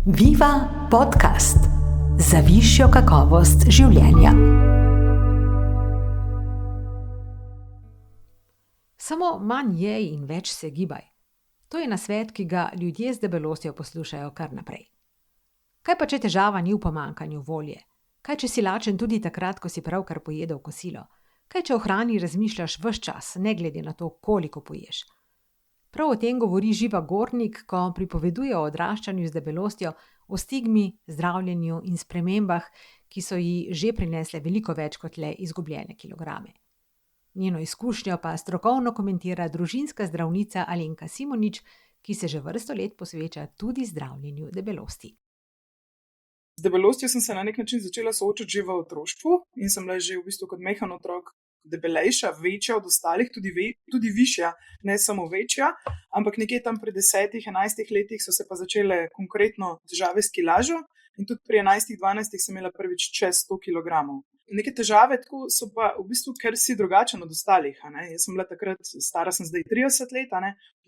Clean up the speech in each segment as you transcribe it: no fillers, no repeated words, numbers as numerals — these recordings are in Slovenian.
Viva podcast za višjo kakovost življenja. Samo manj jej in več se gibaj. To je nasvet, ki ga ljudje z debelostjo poslušajo kar naprej. Kaj pa, če težava ni v pomanjkanju volje? Kaj, če si lačen tudi takrat, ko si pravkar pojedel kosilo? Kaj, če o hrani razmišljaš ves čas, ne glede na to, koliko poješ? Prav o tem govori Živa Gornik, ko pripoveduje o odraščanju z debelostjo, o stigmi, zdravljenju in spremembah, ki so ji že prinesle veliko več kot le izgubljene kilograme. Njeno izkušnjo pa strokovno komentira družinska zdravnica Alenka Simonič, ki se že vrsto let posveča tudi zdravljenju debelosti. Z debelostjo sem se na nek način začela soočati že v otroštvu in sem bila že v bistvu kot majhen otrok debelejša, večja od ostalih, tudi višja, ne samo večja, ampak nekje tam pri 10-11 letih so se pa začele konkretno težave s kilažo in tudi pri 11-12 sem imela prvič čez 100 kg. Neke težave tako so pa v bistvu, ker si drugačen od ostalih. Jaz sem bila takrat, stara sem zdaj 30 let,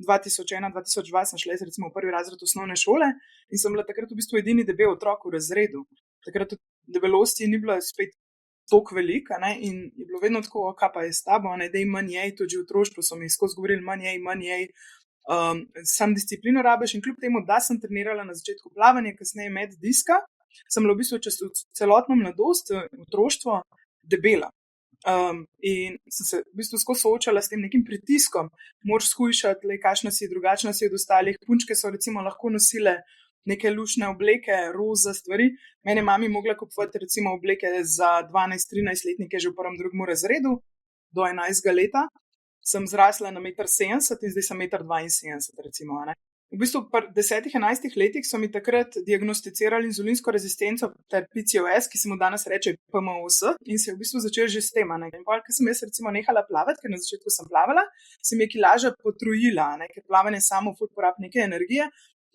2001-2002 sem šla recimo v prvi razred osnovne šole in sem bila takrat v bistvu edini debel otrok v razredu. Takrat debelosti ni bila spet toliko velika in je bilo vedno tako, kaj pa je s tabo, da je manj jej, tudi že v otroštvu so mi skozi govorili manj jej, sam disciplino rabiš in kljub temu, da sem trenirala na začetku plavanje, kasneje med diska, sem bila v bistvu čez celotno mladost, otroštvo debela. In sem se v bistvu skozi soočala s tem nekim pritiskom, moraš shujšati, kakšna si, drugačna si od ostalih, punčke so recimo lahko nosile neke lušne obleke, roza stvari. Mene mami mogla kupovati recimo obleke za 12-13 letnike že v prvem, drugem razredu, do 11 leta. Sem zrasla na 1,70 m in zdaj sem 1,72 m recimo. V bistvu pri 10-11 letih so mi takrat diagnosticirali inzulinsko rezistenco ter PCOS, ki se mu danes reče PMOS in se je v bistvu začel že s tem. In pa, ker sem jaz recimo nehala plavati, ker na začetku sem plavala, se mi je kilaža potrojila, ker plavanje samo ful porabi neke energije.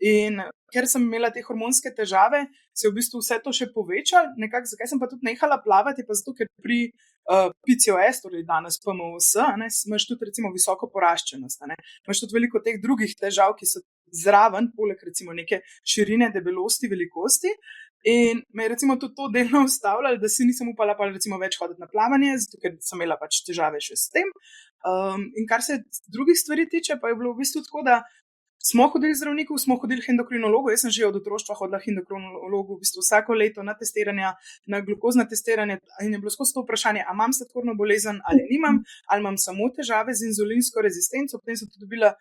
In ker sem imela te hormonske težave, se je v bistvu vse to še povečalo. Nekako, zakaj sem pa tudi nehala plavati, pa zato, ker pri PCOS, torej danes PMOS, imaš tudi recimo visoko poraščenost. Imaš tudi veliko teh drugih težav, ki so zraven, poleg recimo neke širine, debelosti, velikosti. In me je recimo tudi to delno ustavljalo, da si nisem upala pa recimo več hoditi na plavanje, zato ker sem imela pač težave še s tem. In kar se drugih stvari tiče, pa je bilo v bistvu tako, da smo hodili zdravniku, smo hodili endokrinologu. Jaz sem že od otroštva hodila endokrinologu v bistvu vsako leto na testiranja, na glukozna testiranja in je bilo skozi to vprašanje, ali imam sladkorno bolezen ali nimam, ali imam samo težave z inzulinsko rezistenco. Potem sem tudi dobila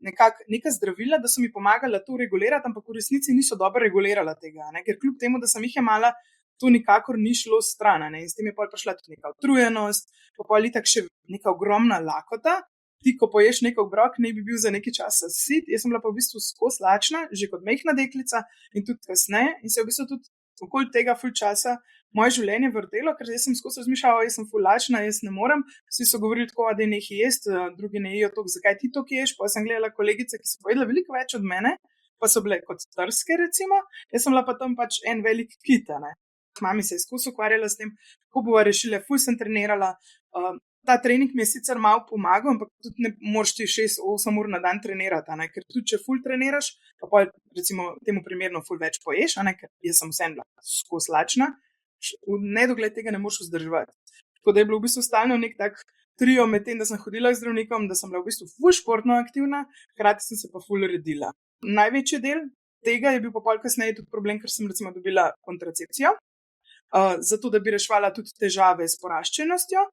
neka zdravila, da so mi pomagala to regulirati, ampak v resnici niso dobro regulirala tega, ker kljub temu, da sem jih jemala, to nikakor ni šlo stran. In s tem je pol prišla tudi neka utrujenost, pa pol itak še neka ogromna lakota. Ti, ko poješ nek obrok, ne bi bil za nekaj časa sit. Jaz sem bila pa v bistvu skozi lačna, že kot majhna deklica in tudi kasneje. In se je v bistvu tudi okoli tega ful časa moje življenje vrtelo, ker jaz sem skozi razmišljala, jaz sem ful lačna, jaz ne morem. Vsi so govorili tako, da je nekaj jesti, drugi ne jejo toliko, zakaj ti to ješ. Pa sem gledala kolegice, ki so pojedle veliko več od mene, pa so bile kot trske recimo. Jaz sem bila pa tam pač en velik kit. Mami se je skozi ukvarjala s tem, kako bova rešila, ful sem trenirala. Ta trening mi je sicer malo pomagal, ampak tudi ne moreš ti 6-8 ur na dan trenirati, ker tudi če ful treniraš, pa pol recimo temu primerno ful več poješ, ker jaz sem vsem bila skozi lačna, v nedogled tega ne moreš vzdrževati. Tako da je bilo v bistvu stalno nek tak trio med tem, da sem hodila k zdravnikom, da sem bila v bistvu ful športno aktivna, hkrati sem se pa ful redila. Največji del tega je bil pa pol kasneje tudi problem, ker sem recimo dobila kontracepcijo, zato da bi reševala tudi težave s poraščenostjo.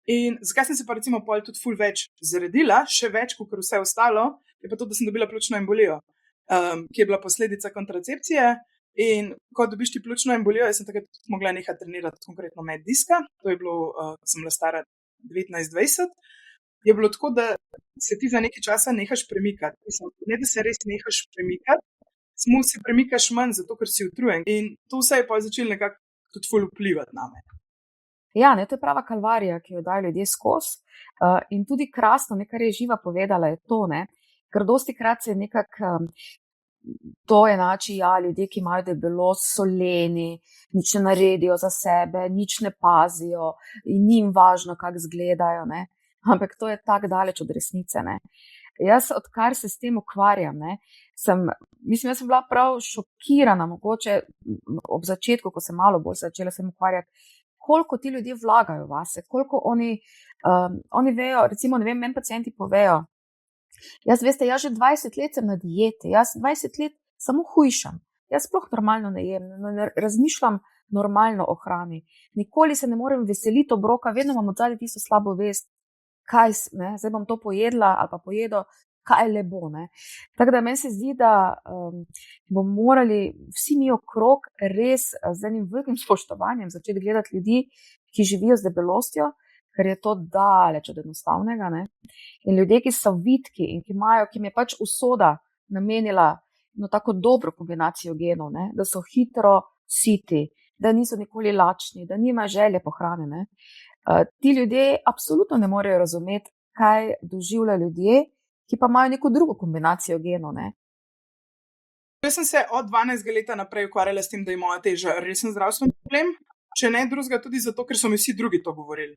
In zakaj sem se pa recimo pol tudi ful več zredila, še več kot vse ostalo, je pa to, da sem dobila pljučno embolijo, ki je bila posledica kontracepcije. In ko dobiš ti pljučno embolijo, jaz sem takrat mogla nehati trenirati konkretno med diska, to je bilo, ko sem bila stara 19-20, je bilo tako, da se ti za nekaj časa nehaš premikati. Mislim, ne da se res nehaš premikati, samo se premikaš manj, zato ker si utrujen. In to vse je pa začelo nekako tudi ful vplivati name. Ja, to je prava kalvarija, ki jo dajo ljudje skozi. In tudi krasno, kar je Živa povedala, je to, ker dostikrat se nekako to enači, ljudje, ki imajo debelost, so leni, nič ne naredijo za sebe, nič ne pazijo in ni jim važno, kako izgledajo, ampak to je tako daleč od resnice. Jaz, odkar se s tem ukvarjam, jaz sem bila prav šokirana, mogoče ob začetku, ko sem malo bolj začela se ukvarjati, koliko ti ljudje vlagajo vase, koliko oni vejo, recimo, ne vem, meni pacienti povejo, jaz že 20 let sem na dieti, jaz 20 let samo hujšam, jaz sploh normalno ne jem, ne razmišljam normalno o hrani, nikoli se ne morem veseliti obroka, vedno imam odzadaj tisto slabo vest, zdaj bom to pojedla ali pa pojedo, kaj le bo. Tako da meni se zdi, da bomo morali vsi mi okrog res z enim velikim spoštovanjem začeti gledati ljudi, ki živijo z debelostjo, ker je to daleč od enostavnega. In ljudje, ki so vitki in ki jim je pač usoda namenila tako dobro kombinacijo genov, da so hitro siti, da niso nikoli lačni, da nimajo želje po hrani. Ti ljudje absolutno ne morejo razumeti, kaj doživljajo ljudje, ki pa imajo neko drugo kombinacijo genov. Jaz sem se od 12 leta naprej ukvarjala s tem, da je moja teža resen zdravstveni problem, če ne drugega tudi zato, ker so mi vsi drugi to govorili.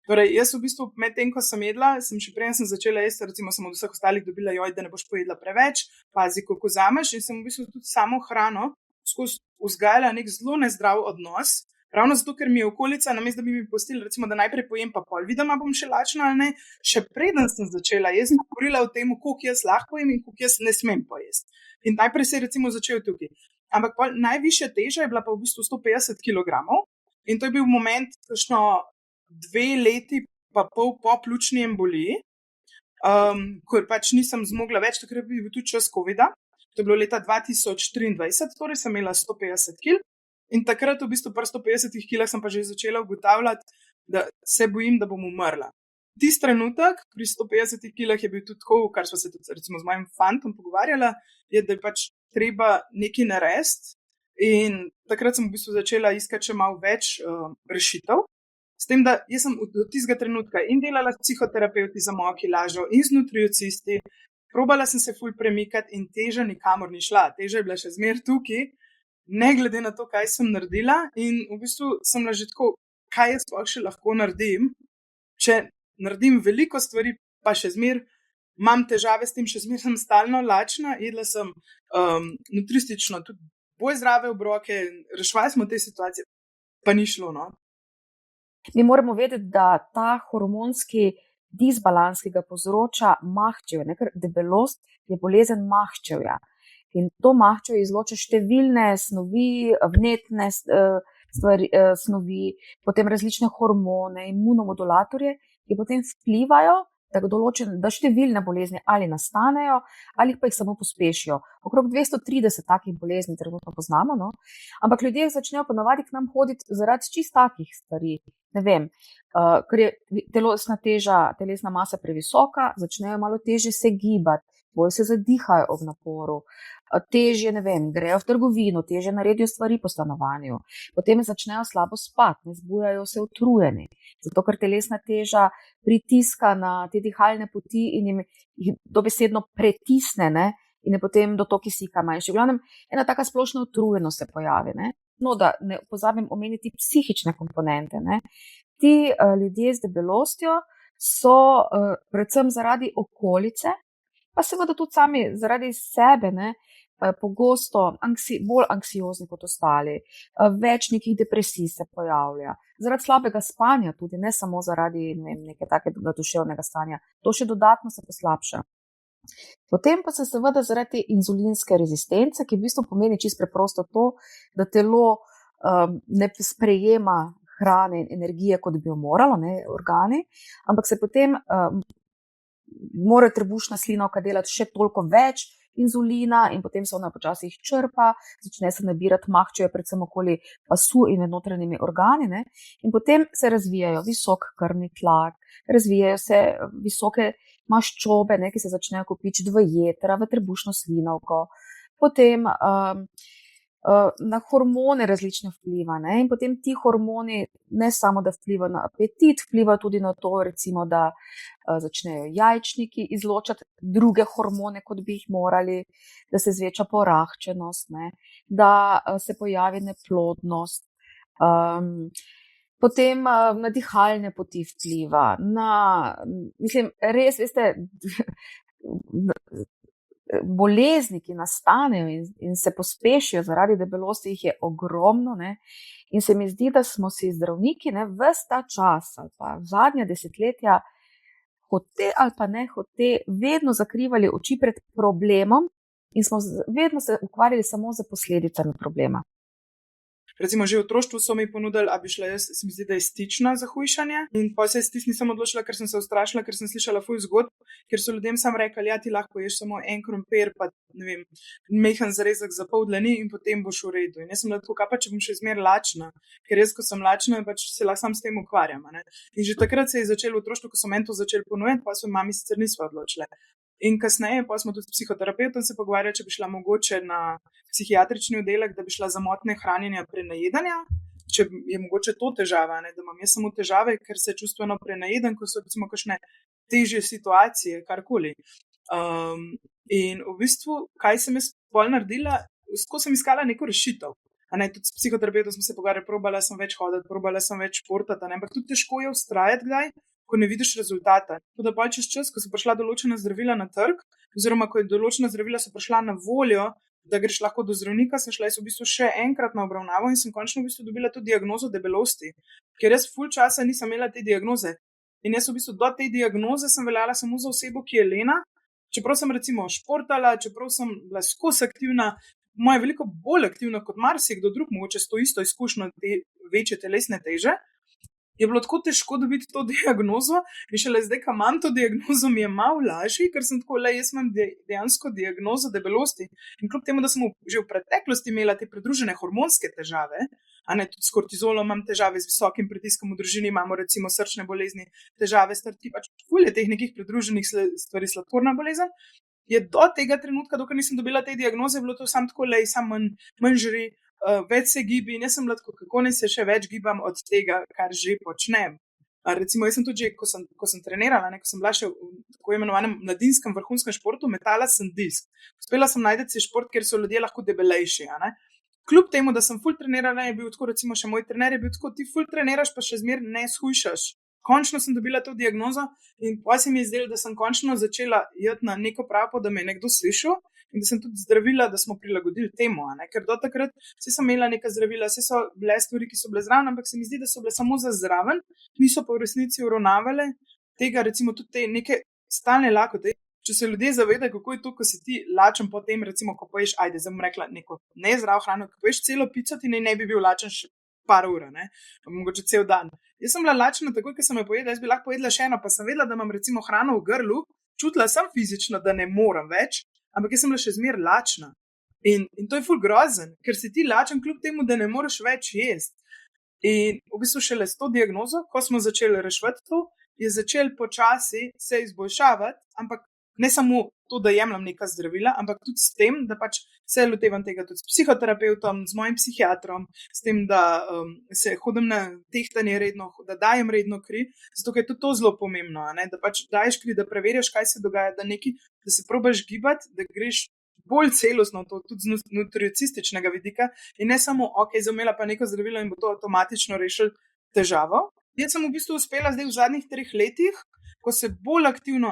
Torej, jaz v bistvu med tem, ko sem jedla, še prej sem začela jesti, recimo sem od vseh ostalih dobila, da ne boš pojedla preveč, pazi, koliko vzameš, in sem v bistvu tudi samo hrano skozi vzgajala nek zelo nezdrav odnos, ravno zato, ker mi je okolica, namesto da bi mi pustili, recimo, da najprej pojem, pa pol vidim, bom še lačna ali ne, še preden sem začela, jaz sem govorila o tem, koliko jaz lahko jem in koliko jaz ne smem pojesti. In najprej se je recimo začel tukaj. Ampak najvišja teža je bila pa v bistvu 150 kg in to je bil moment, kakšno 2 leti pa pol po pljučni emboliji, ko pač nisem zmogla več, takrat je bil tudi čas covida, to je bilo leta 2023, torej sem imela 150 kg. In takrat v bistvu pri 150 kilah sem pa že začela ugotavljati, da se bojim, da bom umrla. Tisti trenutek pri 150 kilah je bil tudi tako, kar smo se tudi recimo z mojim fantom pogovarjala, je, da je pač treba nekaj narediti. In takrat sem v bistvu začela iskati še malo več rešitev. S tem, da jaz sem do tistega trenutka in delala s psihoterapeuti za mojo kilažo in z nutriocisti, probala sem se ful premikati in teža nikamor ni šla. Teža je bila še zmer tukaj, ne glede na to, kaj sem naredila, in v bistvu sem bila že tako, kaj jaz sploh še lahko naredim, če naredim veliko stvari, pa še zmer imam težave s tem, še zmer sem stalno lačna, jedla sem nutristično tudi bolj zdrave obroke, reševali smo te situacije, pa ni šlo. Mi moramo vedeti, da ta hormonski disbalans, ki ga povzroča mahčevje, ker debelost je bolezen mahčevja. In to mahčevje izloča številne snovi, vnetne snovi, potem različne hormone, imunomodulatorje, ki potem vplivajo, da številne bolezni ali nastanejo, ali pa jih samo pospešijo. Okrog 230 takih bolezni trenutno poznamo, ampak ljudje začnejo ponavadi k nam hoditi zaradi čist takih stvari. Ne vem, ker je telesna masa previsoka, začnejo malo težje se gibati, bolj se zadihajo ob naporu, težje, ne vem, grejo v trgovino, težje naredijo stvari po stanovanju, potem začnejo slabo spati, zbujajo se utrujeni, zato ker telesna teža pritiska na te dihalne poti in jih dobesedno pretisne, in je potem dotok kisika manjši. V glavnem, ena taka splošna utrujenost se pojavi. No, da ne pozabim omeniti psihične komponente. Ti ljudje z debelostjo so predvsem zaradi okolice, pa seveda tudi sami zaradi sebe, pogosto bolj anksiozni kot ostali, več nekih depresij se pojavlja, zaradi slabega spanja tudi, ne samo zaradi nekega takega duševnega stanja, to še dodatno se poslabša. Potem pa se seveda zaradi inzulinske rezistence, ki v bistvu pomeni čisto preprosto to, da telo ne sprejema hrane in energije, kot bi jo moralo, organi, ampak se potem mora trebušna slinavka delati še toliko več inzulina in potem se ona počasi črpa, začne se nabirati mahčevje predvsem okoli pasu in med notranjimi organi, in potem se razvijajo visok krvni tlak, razvijajo se visoke maščobe, ki se začnejo kopičiti v jetra, v trebušno slinavko, potem na hormone različne vpliva, in potem ti hormoni ne samo, da vplivajo na apetit, vplivajo tudi na to, recimo, da začnejo jajčniki izločati druge hormone, kot bi jih morali, da se zveča porahčenost, da se pojavi neplodnost, potem na dihalne poti vpliva, mislim, res, veste, bolezni, ki nastanejo in se pospešijo zaradi debelosti, jih je ogromno, ne. In se mi zdi, da smo si zdravniki, ne, ves ta čas ali pa zadnja desetletja hote ali pa ne hote vedno zakrivali oči pred problemom in smo vedno se ukvarjali samo z posledicami problema. Recimo, že v otroštvu so mi ponudili, a bi šla jaz, se mi zdi, da je stična za hujšanje. In pa se jaz nisem odločila, ker sem se ustrašila, ker sem slišala ful zgodb, ker so ljudem sam rekli, ja, ti lahko ješ samo en krompir, pa ne vem, mehen zarezek za pol dlani in potem boš v redu. In jaz sem bila tako, kaj pa, če bom še zmer lačna, ker jaz, ko sem lačna, pač se lahko sam s tem ukvarjam. Ne? In že takrat se je začelo v otroštvu, ko so meni to začeli ponujati, pa so mami sicer nismo odločile. In kasneje pa smo tudi s psihoterapeutom se pogovarjali, če bi šla mogoče na psihiatrični oddelek, da bi šla za motnje hranjenja prenajedanja, če je mogoče to težava, ne? Da imam jaz samo težave, ker se čustveno prenajeden, ko so recimo kakšne težje situacije, karkoli. In v bistvu, kaj sem jaz bolj naredila, ko sem iskala neko rešitev. Tudi s psihoterapeutom smo se pogovarjali, probala sem več hoditi, probala sem več športati, ampak tudi težko je vztrajati kdaj, ko ne vidiš rezultata. Tudi pa čez čas, ko so prišla določena zdravila na trg, oziroma ko je določena zdravila so prišla na voljo, da greš lahko do zdravnika, sem šla v bistvu še enkrat na obravnavo in sem končno v bistvu dobila to diagnozo debelosti, ker jaz ful časa nisem imela te diagnoze. In jaz v bistvu do te diagnoze sem veljala samo za osebo, ki je lena, čeprav sem recimo športala, čeprav sem bila skozi aktivna, moja veliko bolj aktivna kot marsikdo drug, mogoče s to isto izkušnjo te večje telesne teže, je bilo tako težko dobiti to diagnozo in šele zdaj, ko imam to diagnozo, mi je malo lažje, ker sem tako, jaz imam dejansko diagnozo debelosti. In kljub temu, da sem že v preteklosti imela te pridružene hormonske težave, tudi s kortizolom imam težave, z visokim pritiskom v družini, imamo recimo srčne bolezni, težave strti, pač fulje teh nekih pridruženih stvari, sladkorna bolezen, je do tega trenutka, dokler nisem dobila te diagnoze, bilo to samo tako, samo manj žri, več se gibi in jaz sem bila tako, kako ne se še več gibam od tega, kar že počnem. Recimo, jaz sem tudi že, ko sem trenirala, ko sem bila še v tako imenovanem mladinskem vrhunskem športu, metala sem disk. Uspela sem najti si šport, kjer so ljudje lahko debelejši. Kljub temu, da sem ful trenirala, je bil tako, recimo še moj trener je bil tako, ti ful treniraš, pa še zmer ne shujšaš. Končno sem dobila to diagnozo in pa se mi je zdelo, da sem končno začela jeti na neko pravo, da me je nekdo slišal in da sem tudi zdravila, da smo prilagodili temu. Ker do takrat vsi sem imela neka zdravila, vsi so bile stvari, ki so bile zraven, ampak se mi zdi, da so bile samo za zraven, niso pa v resnici uravnavale tega, recimo tudi te neke stalne lakote. Če se ljudje zavedajo, kako je to, ko si ti lačen potem, recimo, ko poješ, zdaj bom rekla neko nezdrav hrano, ko poješ celo pico, ti ne bi bil lačen še par ur, mogoče cel dan. Jaz sem bila lačna takoj, ko sem jo pojedla, jaz bi lahko pojedla še eno, pa sem vedela, da imam recimo hrano v grlu, čutila sem fizično, da ne morem več, ampak jaz sem bila še zmer lačna. In to je ful grozen, ker si ti lačen kljub temu, da ne moreš več jesti. In v bistvu šele s to diagnozo, ko smo začeli reševati to, je začel počasi se izboljšavati, ampak ne samo to, da jemljem neka zdravila, ampak tudi s tem, da pač se lotevam tega tudi s psihoterapeutom, z mojim psihiatrom, s tem, da se hodim na tehtanje redno, da dajem redno kri, zato je tudi to zelo pomembno, da pač daješ kri, da preverjaš, kaj se dogaja, da se probaš gibati, da greš bolj celostno, to tudi z nutricističnega vidika in ne samo, zdaj imela pa neko zdravilo in bo to avtomatično rešil težavo. Jaz sem v bistvu uspela zdaj v zadnjih 3 letih, ko se bolj aktivno,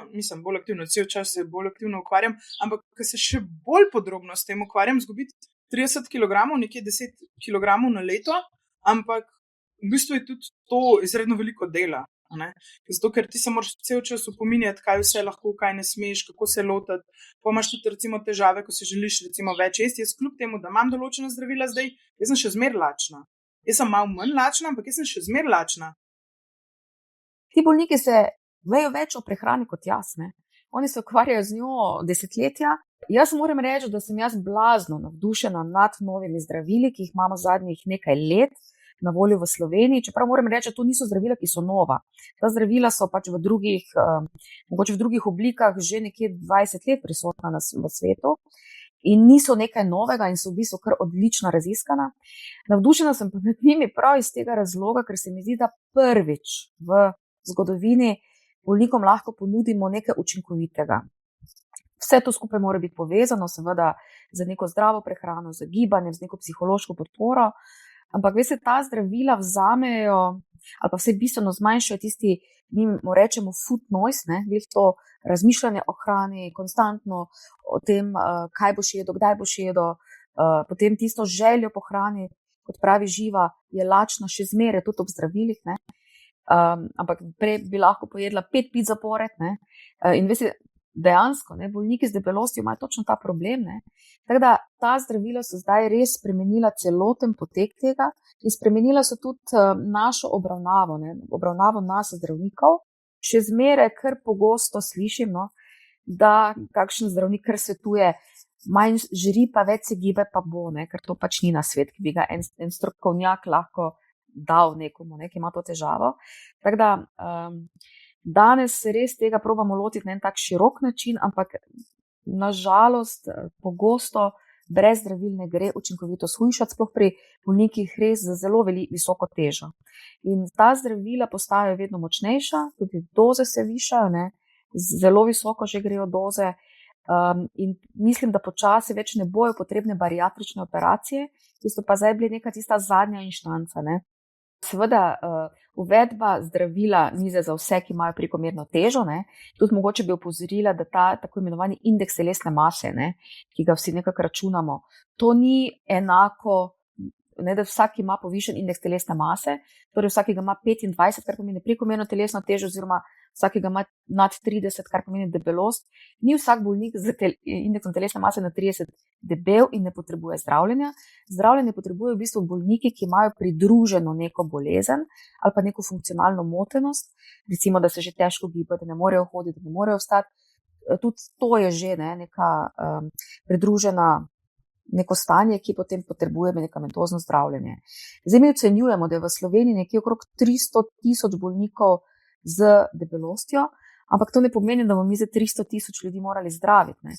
cel čas se bolj aktivno ukvarjam, ampak ko se še bolj podrobno s tem ukvarjam, zgubiti 30 kg, nekje 10 kg na leto, ampak v bistvu je tudi to izredno veliko dela. Zato, ker ti se moraš cel čas opominjati, kaj vse lahko, kaj ne smeš, kako se lotati. Pa imaš tudi recimo težave, ko se želiš recimo več jesti. Jaz kljub temu, da imam določena zdravila zdaj, jaz sem še zmer lačna. Jaz sem malo manj lačna, ampak jaz sem še zmer lačna. Ti bolniki se vejo več o prehrani kot jaz, ne? Oni se ukvarjajo z njo desetletja. Jaz moram reči, da sem jaz blazno navdušena nad novimi zdravili, ki jih imamo zadnjih nekaj let na voljo v Sloveniji, čeprav moram reči, da to niso zdravila, ki so nova. Ta zdravila so pač mogoče v drugih oblikah že nekje 20 let prisotna v svetu in niso nekaj novega in so v bistvu kar odlično raziskana. Navdušena sem pa nad njimi prav iz tega razloga, ker se mi zdi, da prvič v zgodovini bolnikom lahko ponudimo nekaj učinkovitega. Vse to skupaj mora biti povezano, seveda, z neko zdravo prehrano, z gibanjem, z neko psihološko podporo. Ampak, veste, ta zdravila vzamejo ali pa vse bistveno zmanjšajo tisti, mi mu rečemo food noise, ne, to razmišljanje o hrani, konstantno o tem, kaj boš jedel, kdaj boš jedel, potem tisto željo po hrani, kot pravi Živa, je lačna še zmeraj, tudi ob zdravilih, ne. Ampak prej bi lahko pojedla 5 pic zapored, ne. In veste, dejansko, ne, bolniki z debelostjo imajo točno ta problem, ne. Tako da ta zdravila so zdaj res spremenila celoten potek tega in spremenila so tudi našo obravnavo, ne, obravnavo nas zdravnikov. Še zmeraj kar pogosto slišim, no, da kakšen zdravnik kar svetuje, manj žri pa več se gibe pa bo, ne, ker to pač ni nasvet, ki bi ga en strokovnjak lahko dal nekomu, ne, ki ima to težavo. Tako da danes se res tega probamo lotiti na en tak širok način, ampak nažalost pogosto brez zdravil ne gre učinkovito shujšati, sploh pri bolnikih res z zelo visoko težo. In ta zdravila postajajo vedno močnejša, tudi doze se višajo, ne, zelo visoko že grejo doze, in mislim, da počasi več ne bojo potrebne bariatrične operacije, tisto pa zdaj bili neka tista zadnja inštanca, ne. Seveda, uvedba zdravila ni za vse, ki imajo prekomerno težo, ne. Tudi mogoče bi opozorila, da ta tako imenovani indeks telesne mase, ne, ki ga vsi nekako računamo, to ni enako, ne, da vsak ima povišen indeks telesne mase, torej vsakega ima 25, kar pomeni prekomerno telesno težo, oziroma vsakega ima nad 30, kar pomeni debelost. Ni vsak bolnik z indeksom telesne mase na 30 debel in ne potrebuje zdravljenja. Zdravljenje potrebujejo v bistvu bolniki, ki imajo pridruženo neko bolezen ali pa neko funkcionalno motenost, recimo, da se že težko gibajo, da ne morejo hoditi, da ne morejo vstati. Tudi to je že, ne, neka pridružena neko stanje, ki potem potrebuje medikamentozno zdravljenje. Zdaj mi ocenjujemo, da je v Sloveniji nekje okrog 300,000 bolnikov z debelostjo, ampak to ne pomeni, da bomo mi za 300,000 ljudi morali zdraviti, ne.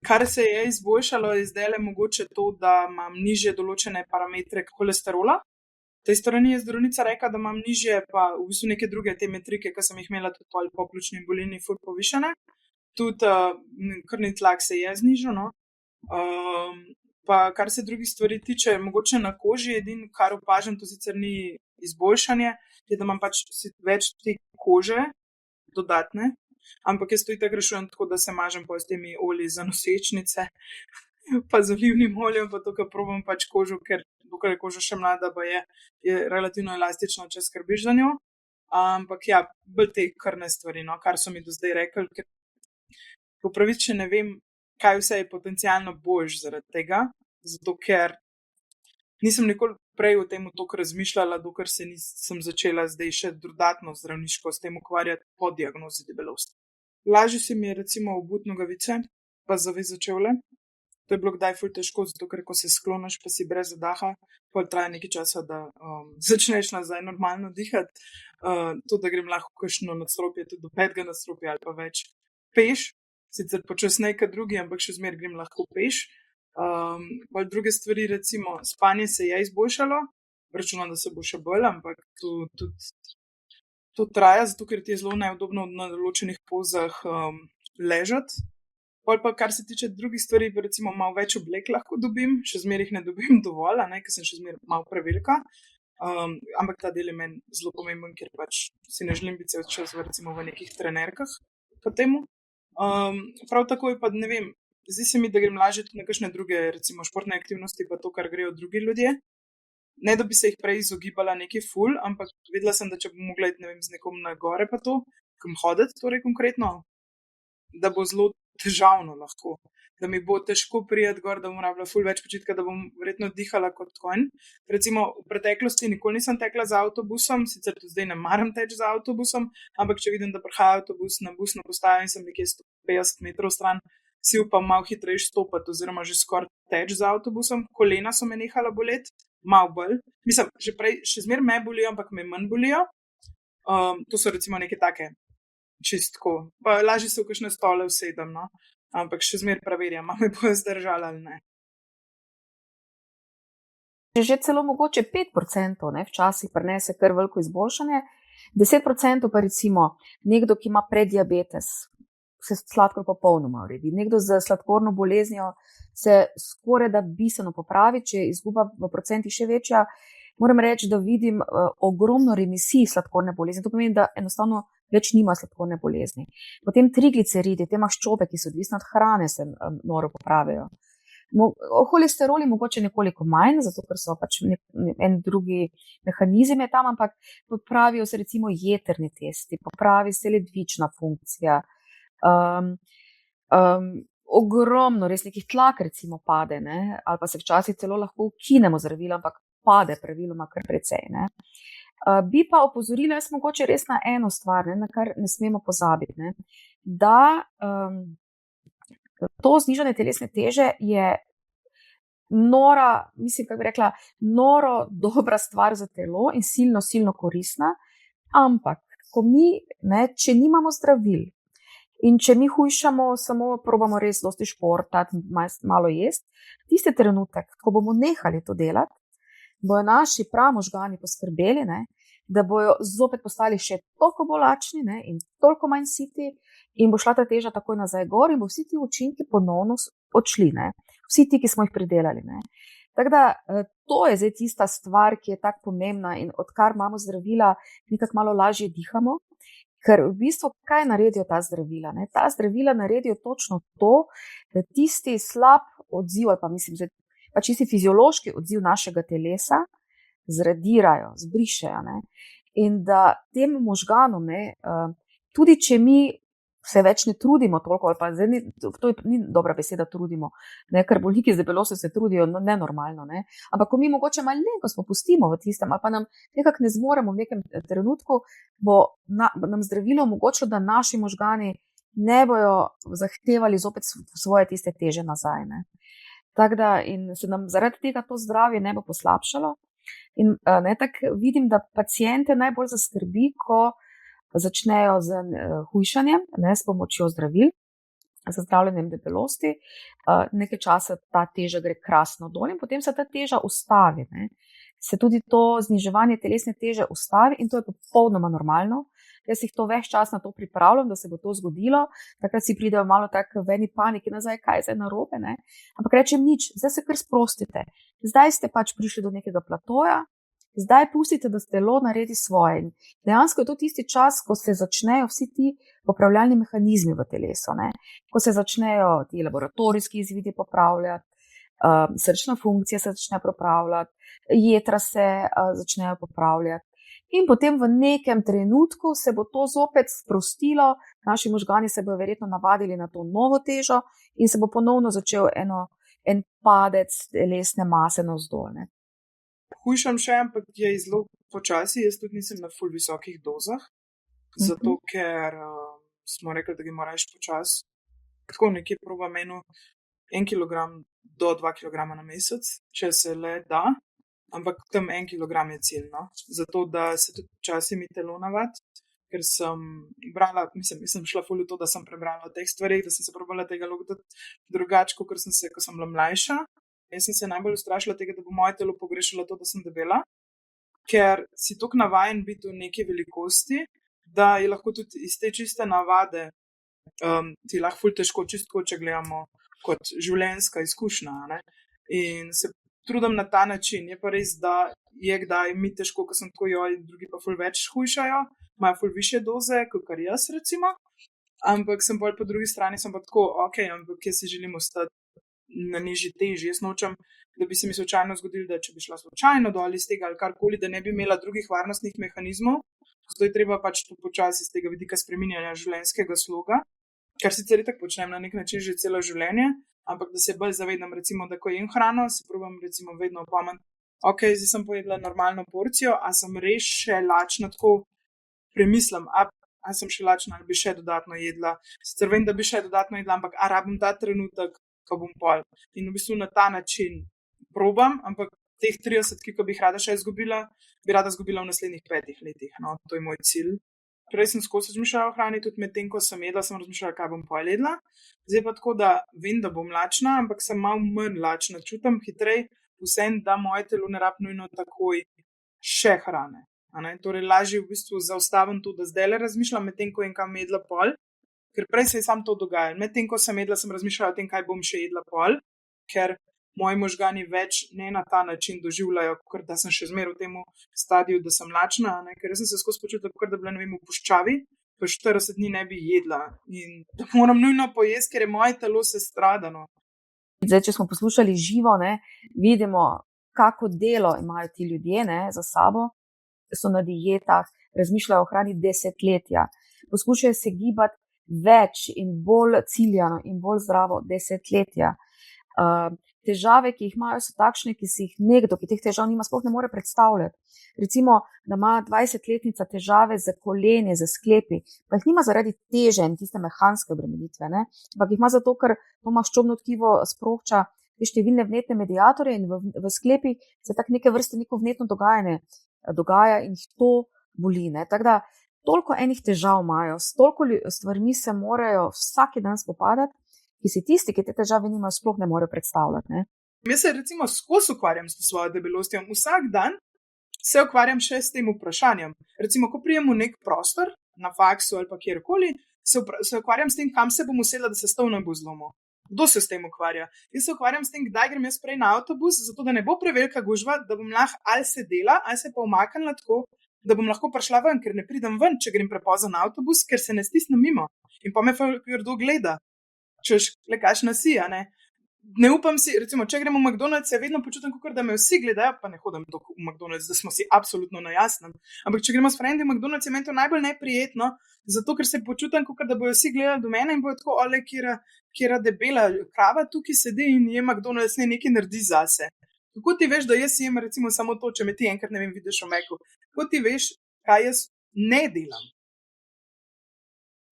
Kar se je izboljšalo, je zdaj mogoče to, da imam nižje določene parametre kolesterola. V tej strani je zdravnica rekla, da imam nižje, pa v bistvu neke druge te metrike, ki sem jih imela tudi po pljučni bolini ful povišene. Tudi krvni tlak se je znižal, no. Pa kar se drugih stvari tiče, mogoče na koži edino, kar opažam, to sicer ni izboljšanje, je, da imam pač več te kože dodatne, ampak jaz to itak rešujem tako, da se mažem s temi olji za nosečnice, pa z olivnim oljem, pa to, kar probam pač kožo, ker dokler je koža še mlada, pa je relativno elastična, če skrbiš za njo. Ampak ja, bolj te krvne stvari, no, kar so mi do zdaj rekli, ker po pravici ne vem, kaj vse je potencialno boljš zaradi tega, zato ker nisem nikoli prej o tem toliko razmišljala, dokler se nisem začela zdaj še dodatno zdravniško s tem ukvarjati po diagnozi debelosti. Lažje se mi je recimo obuti nogavice, pa zavezati čevlje. To je bilo kdaj ful težko, zato ker ko se skloniš, pa si brez zadaha, pol traja nekaj časa, da začneš nazaj normalno dihati. To, da grem lahko kakšno nadstropje, tudi do 5. nadstropja ali pa več peš, sicer počasneje kot drugi, ampak še zmeraj grem lahko peš. Druge stvari, recimo spanje se je izboljšalo, računam, da se bo še bolj, ampak to traja, zato ker ti je zelo neudobno na določenih pozah ležati. Pol pa, kar se tiče drugih stvari, recimo malo več oblek lahko dobim, še zmeraj jih ne dobim dovolj, ne, ker sem še zmeraj malo prevelika. Ampak ta del je meni zelo pomemben, ker pač si ne želim biti cel čas recimo v nekih trenerkah po temu. Prav tako je pa, ne vem, zdi se mi, da grem lažje tudi na kakšne druge, recimo športne aktivnosti, pa to, kar grejo drugi ljudje. Ne, da bi se jih prej izogibala neki ful, ampak vedela sem, da če bom mogla iti, ne vem, z nekom na gore pa to, kam hoditi, torej konkretno, da bo zelo težavno lahko, da mi bo težko prijeti gor, da bom rabila ful več počitka, da bom verjetno dihala kot konj. Recimo v preteklosti nikoli nisem tekla z avtobusom, sicer tudi zdaj ne maram teči z avtobusom, ampak če vidim, da prihaja avtobus na busno postajo in sem nekje 150 metrov stran, si upam malo hitreje stopati oziroma že skoraj teči z avtobusom. Kolena so me nehala boleti, malo bolj. Mislim, že prej, še zmeraj me bolijo, ampak me manj bolijo. To so recimo neke take čistko. Pa lažje se v kakšne stole usedem, no. Ampak še zmeraj preverjam, ali me bojo zdržali ali ne. Že celo mogoče 5%, ne, včasih prinese kar veliko izboljšanje, 10% pa recimo nekdo, ki ima prediabetes, se sladkor popolnoma uredi. Nekdo z sladkorno boleznijo se skoraj da bistveno popravi, če je izguba v procentih še večja. moram reči, da vidim ogromno remisij sladkorne bolezni. To pomeni, da enostavno več nima sladkorne bolezni. Potem trigliceridi, te maščobe, ki so odvisne od hrane, se noro popravijo. Holesterol je mogoče nekoliko manj, zato ker so pač en drugi mehanizem je tam, ampak popravijo se recimo jetrni testi, popravi se ledvična funkcija. Ogromno res nekih tlak recimo pade, ne? Ali pa se včasih celo lahko ukinemo zdravila, ampak pade praviloma kar precej. Ne? Bi pa opozorila jaz mogoče res na eno stvar, ne? Na kar ne smemo pozabiti, ne? Da to znižanje telesne teže je nora, mislim, kako bi rekla, noro dobra stvar za telo in silno, silno koristna, ampak ko mi, ne, če nimamo zdravil in če mi hujšamo, samo probamo res dosti športati, malo jesti, tisti trenutek, ko bomo nehali to delati, bojo naši pramožgani poskrbeli, ne, da bojo zopet postali še toliko bolj lačni, ne, in toliko manj siti in bo šla ta teža takoj nazaj gor in bo vsi ti učinki ponovno odšli, ne. Vsi ti, ki smo jih pridelali. Ne. Tako da to je zdaj tista stvar, ki je tako pomembna in odkar imamo zdravila, nekako malo lažje dihamo, ker v bistvu kaj naredijo ta zdravila? Ne? Ta zdravila naredijo točno to, da tisti slab odziv, ali pa mislim, da pa čisti fiziološki odziv našega telesa zradirajo, zbrišejo. Ne? In da tem možganom, ne, tudi če mi se več ne trudimo toliko, ali pa zdaj to ni dobra beseda trudimo, ne, ker bolniki z debelostjo se trudijo nenormalno, ne, ampak ko mi mogoče malenkost popustimo v tistem, ali pa nam nekako ne zmoremo v nekem trenutku, bo nam zdravilo omogočilo, da naši možgani ne bojo zahtevali zopet svoje tiste teže nazaj. Ne. Tako da in se nam zaradi tega to zdravje ne bo poslabšalo. In ne, tako vidim, da paciente najbolj zaskrbi, ko začnejo z hujšanjem, ne, s pomočjo zdravil, z zdravljenjem debelosti, nekaj časa ta teža gre krasno dol in potem se ta teža ustavi. Ne. Se tudi to zniževanje telesne teže ustavi in to je popolnoma normalno. Jaz jih to ves čas na to pripravljam, da se bo to zgodilo, takrat si pridejo malo tako v eni paniki nazaj, kaj je zdaj narobe, ne. Ampak rečem nič, zdaj se kar sprostite, zdaj ste pač prišli do nekega platoja, zdaj pustite, da telo naredi svoje. In dejansko je to tisti čas, ko se začnejo vsi ti popravljalni mehanizmi v telesu, ne? Ko se začnejo ti laboratorijski izvidi popravljati, srčna funkcija se začne popravljati, jetra se začnejo popravljati. In potem v nekem trenutku se bo to zopet sprostilo, naši možgani se bodo verjetno navadili na to novo težo in se bo ponovno začel en padec telesne mase navzdol, ne. Hujšam še, ampak je zelo počasi, jaz tudi nisem na ful visokih dozah, zato ker smo rekli, da gremo reči počasi. Tako nekje probam 1 kilogram do 2 kilograma na mesec, če se le da, ampak tam 1 kilogram je cilj, no? Zato da se tudi počasi mi telo navadi, ker sem brala, sem šla ful v to, da sem prebrala o teh stvarih, da sem se probala tega logotati drugače, kot sem se, ko sem bila mlajša. Jaz sem se najbolj ustrašila tega, da bo moje telo pogrešalo to, da sem debela, ker si toliko navajen biti v neki velikosti, da je lahko tudi iz te čiste navade ti lahko ful težko, čistko, če gledamo kot življenjska izkušnja. Ne? In se trudim na ta način. Je pa res, da je kdaj mi težko, ko sem tako joj, drugi pa ful več hujšajo, imajo ful više doze, kot kar jaz recimo, ampak sem bolj po drugi strani, sem pa tako, ok, ampak jaz si želim ostati na nižji teži. Jaz nočem, da bi se mi slučajno zgodilo, da če bi šla slučajno dol iz tega ali karkoli, da ne bi imela drugih varnostnih mehanizmov, zato je treba pač to počasi z tega vidika spreminjanja življenjskega sloga, kar sicer tako počnem na nek način že celo življenje, ampak da se bolj zavedam, recimo, da ko jem hrano, se probam recimo vedno opomniti, ok, zdaj sem pojedla normalno porcijo, a sem res še lačna, tako premislim, a sem še lačna ali bi še dodatno jedla. Sicer vem, da bi še dodatno jedla, ampak a rabim ta trenutek, ko bom pol. In v bistvu na ta način probam, ampak teh 30, ki bi jih rada še izgubila, bi rada izgubila v naslednjih 5 letih. No, to je moj cilj. Prej sem skozi razmišljala o hrani, tudi med tem, ko sem jedla, sem razmišljala, kaj bom pol jedla. Zdaj pa tako, da vem, da bom lačna, ampak sem malo manj lačna. Čutim hitrej vsem, da moje telo ne rab nujno takoj še hrane. Torej lažje v bistvu zaustavim to, da zdaj le razmišljam med tem, ko jem kam jedla pol. Ker prej se je sam to dogajalo. Medtem, ko sem jedla, sem razmišljala o tem, kaj bom še jedla pol, ker moji možgani več ne na ta način doživljajo, kot da sem še zmeraj v tem stadiju, da sem lačna, ne? Ker jaz sem se skozi počutila, kot da bi bila, ne vem, v puščavi, pa 40 dni ne bi jedla in da moram nujno pojesti, ker je moje telo sestradano. Zdaj, če smo poslušali živo, ne, vidimo, kako delo imajo ti ljudje, ne, za sabo, so na dietah, razmišljajo o hrani desetletja, poskušajo se gibati več in bolj ciljano in bolj zdravo desetletja. Težave, ki jih imajo, so takšne, ki si jih nekdo, ki teh težav nima, sploh ne more predstavljati. Recimo, da ima 20-letnica težave z koleni, z sklepi, pa jih nima zaradi teže in tiste mehanske obremenitve, ne? Ampak jih ima zato, ker to maščobno tkivo sprošča te številne vnetne mediatorje in v sklepih se tak neke vrste neko vnetno dogajanje dogaja in jih to boli, ne? Tako da toliko enih težav imajo, s toliko stvarmi se morajo vsak dan spopadati, ki si tisti, ki te težave nimajo, sploh ne morejo predstavljati, ne? Jaz se recimo skozi ukvarjam s svojo debelostjo. Vsak dan se ukvarjam še s tem vprašanjem. Recimo, ko prijem v nek prostor, na faksu ali pa kjerkoli, se ukvarjam s tem, kam se bom usedla, da se stol ne bo zlomil. Kdo se s tem ukvarja? Jaz se ukvarjam s tem, kdaj grem jaz prej na avtobus, zato da ne bo prevelika gužva, da bom lahko ali sedela, ali se pa umaknila tako, da bom lahko prišla ven, ker ne pridem ven, če grem prepozno na avtobus, ker se ne stisnem mimo. In pa me kdo gleda. Češ, le kakšna si, a ne? Ne upam si, recimo, če gremo v McDonald's, se vedno počutim, kot da me vsi gledajo, pa ne hodim v McDonald's, da smo si absolutno na jasnem. Ampak če gremo s frendi v McDonald's, je meni to najbolj neprijetno, zato ker se počutim, kot da bojo vsi gledali do mene in bojo tako, ole, kjera debela krava tukaj sedi in je McDonald's nekaj naredi zase. Kako ti veš, da jaz jem recimo samo to, če me ti enkrat, ne vem, vidiš v Macu? Kako ti veš, kaj jaz ne delam?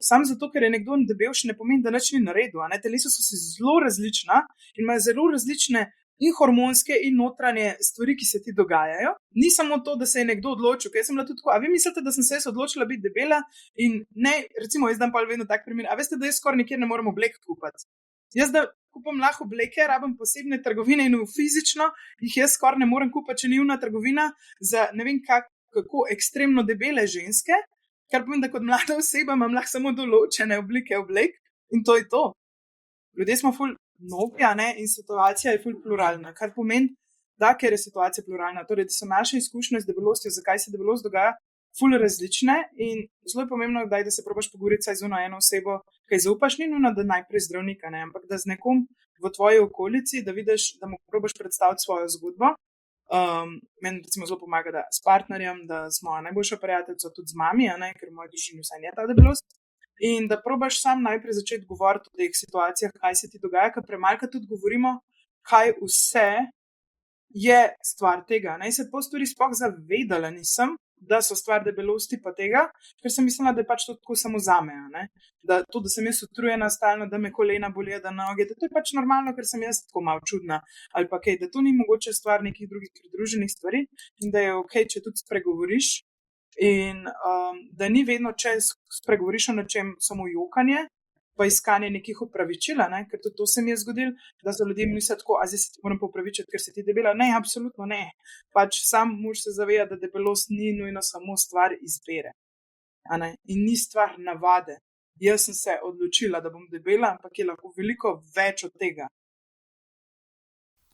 Sam zato, ker je nekdo debel, še ne pomeni, da nič ni naredil. Telesa so si zelo različna in imajo zelo različne in hormonske in notranje stvari, ki se ti dogajajo. Ni samo to, da se je nekdo odločil, ker jaz sem bila tudi tako, a vi mislite, da sem se jaz odločila biti debela in ne, recimo jaz dam pa vedno tak primer, a veste, da jaz skoraj nikjer ne morem oblek kupiti. Jaz da kupam lahko obleke, rabim posebne trgovine in fizično jih jaz skoraj ne morem kupiti, če ni una trgovina za ne vem kako ekstremno debele ženske. Kar pomeni, da kot mlada oseba imam lahko samo določene oblike oblek in to je to. Ljudje smo ful novi, in situacija je ful pluralna. Kar pomeni, da ker je situacija pluralna, torej da so naše izkušnje z debelostjo, zakaj se debelost dogaja, ful različne in zelo je pomembno, da se probaš pogovoriti z eno osebo, kaj zaupaš, ni nujno, da najprej zdravnika, ampak da z nekom v tvoji okolici, da vidiš, da mu probaš predstaviti svojo zgodbo. Meni recimo zelo pomaga, da s partnerjem, da z mojo najboljšo prijateljico, tudi z mami, ker v moji družini vsaj je ta debelost, in da probaš sam najprej začeti govoriti o teh situacijah, kaj se ti dogaja, ker premalkrat tudi govorimo, kaj vse je stvar tega. Jaz se po stvari sploh zavedala nisem, da so stvar debelosti pa tega, ker sem mislila, da je pač to tako samo zame, da to, da sem jaz utrujena stalno, da me kolena bolijo, da noge, da to je pač normalno, ker sem jaz tako malo čudna ali pa kaj, da to ni mogoče stvar nekih drugih pridruženih stvari in da je okej, če tudi spregovoriš in da ni vedno, če spregovoriš o nečem samo jokanje pa iskanje nekih opravičil, ker tudi to se mi je zgodilo, da so ljudje mislili tako, a zdaj se ti moram popravičiti, ker se ti debela. Ne, absolutno ne. Pač sam mož se zaveda, da debelost ni nujno samo stvar izbire. In ni stvar navade. Jaz sem se odločila, da bom debela, ampak je lahko veliko več od tega.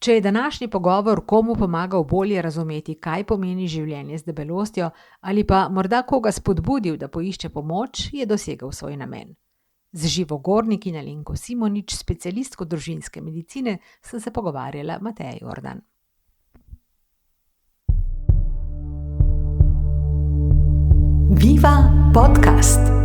Če je današnji pogovor komu pomagal bolje razumeti, kaj pomeni življenje z debelostjo, ali pa morda koga spodbudil, da poišče pomoč, je dosegel svoj namen. Z živogornikinjo Alenko Simonič, specialistko družinske medicine, sem se pogovarjala Mateja Jordan. Viva podcast!